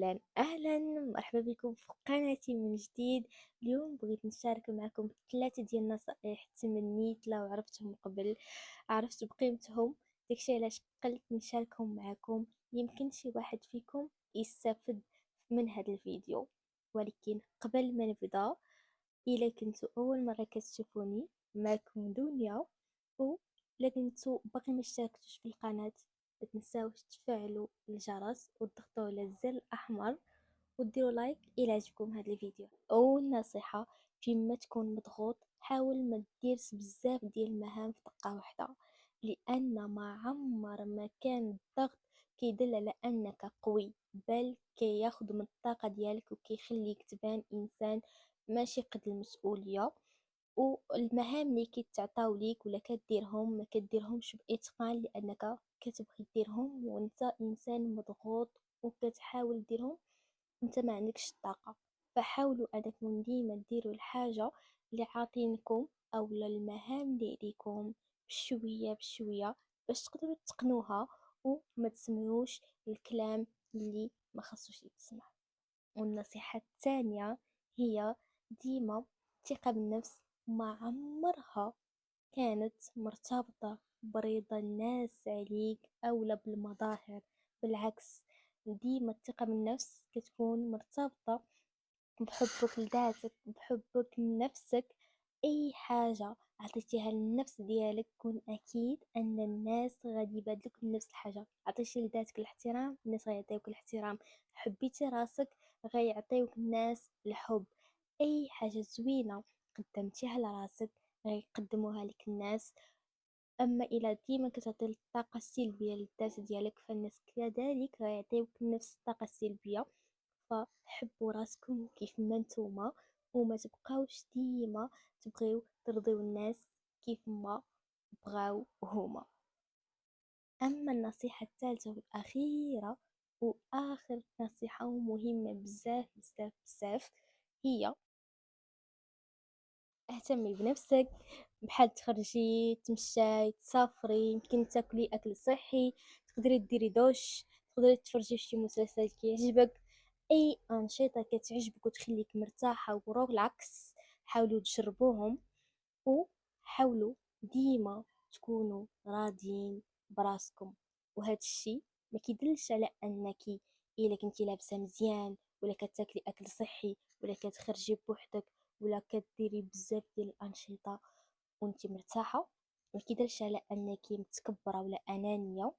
أهلا أهلا، مرحبا بكم في قناتي من جديد. اليوم بغيت نشارك معكم 3 ديال النصائح تمنيت لو عرفتهم قبل، عرفت بقيمتهم. داكشي علاش قلت نشاركهم معكم، يمكن شي واحد فيكم يستافد من هذا الفيديو. ولكن قبل ما نبدا، إلا كنتو أول مرة كتشوفوني، معكم دنيا. و إلا كنتو باقي ما اشتركتوش في القناة، متنساوش تفعلوا الجرس وتضغطوا على الزر الأحمر وديروا لايك إلا عجبكم هذا الفيديو. أول نصيحة، فيما تكون مضغوط حاول ما ديرش بزاف ديال المهام في دقة واحدة، لأن ما عمر ما كان الضغط كيدل على أنك قوي، بل كياخد من الطاقة ديالك وكيخليك تبان إنسان ماشي قد المسؤولية. والمهام اللي كيتعطاو ليك ولا كديرهم ما كديرهمش بإتقان، لأنك كتبغي ديرهم وانت إنسان مضغوط وكتحاول ديرهم انت ما عندكش الطاقة. فحاولوا انكم ديما ديروا الحاجة اللي عاطينكم او المهام اللي عليكم بشوية بشوية باش تقدروا تتقنوها وما تسمعوش الكلام اللي ما خصوش يتسمع. والنصيحة الثانية هي ديما الثقة بالنفس ما عمرها كانت مرتبطة برضا الناس عليك أو بالمظاهر، بالعكس، ديما الثقة بالنفس كتكون مرتبطة بحبك لذاتك، بحبك لنفسك. أي حاجة عطيتيها للنفس ديالك كون أكيد أن الناس غادي يبادلوك بنفس الحاجة. عطيتي لذاتك الاحترام، الناس غيعطيوك الاحترام. حبيتي راسك، غيعطيوك الناس الحب. أي حاجة زوينة قدمتيها لراسك غيقدموها لك الناس. أما إلا ديما كتعطي الطاقة السلبية للذات ديالك، فالناس كذلك غيعطيوك نفس الطاقة السلبية. فحبوا راسكم كيف ما نتوما، وما تبقاوش ديما تبغيو ترضيو الناس كيف ما بغاو هما. أما النصيحة الثالثة والأخيرة، وآخر نصيحة ومهمة بزاف بزاف بزاف، هي اهتمي بنفسك. بحال تخرجي تمشاي تسافري، يمكن تاكلي اكل صحي، تقدري ديري دوش، تقدري تفرجي في شي مسلسل كيعجبك. اي انشطه كتعجبك وتخليك مرتاحه وريلاكس حاولوا تجربوهم. وحاولوا ديما تكونوا راضيين براسكم. وهذا الشيء ما كيدلش على انك الا كنتي لابسه مزيان ولا كتاكلي اكل صحي ولا كتخرجي بوحدك ولا كديري بزاف ديال الانشطه وانت مرتاحه، ما كيدلش على انك متكبره ولا انانيه.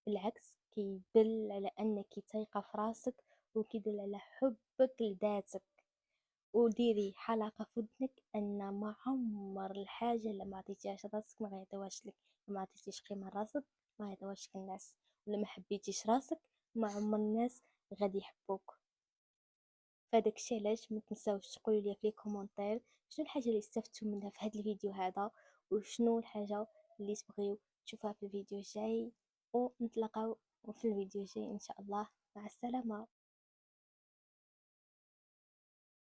بالعكس، كيدل على انك تايقه في راسك وكيدل على حبك لذاتك. وديري حلقة في ودنك ان ما عمر الحاجة اللي ما عطيتيهاش راسك ما غيعطيوهاش لك. ما عطيتيش قيمة لراسك ما غيعطيوهاش لك الناس، ولا ما حبيتيش راسك ما عمر الناس غادي يحبوك. فداك الشيء علاش ما تنساوش تقولوا لي في لي كومونتير شنو الحاجة اللي استفدتوا منها في هذا الفيديو هذا، وشنو الحاجة اللي تبغيو تشوفها في الفيديو الجاي. ونتلاقاو في الفيديو الجاي ان شاء الله. مع السلامة.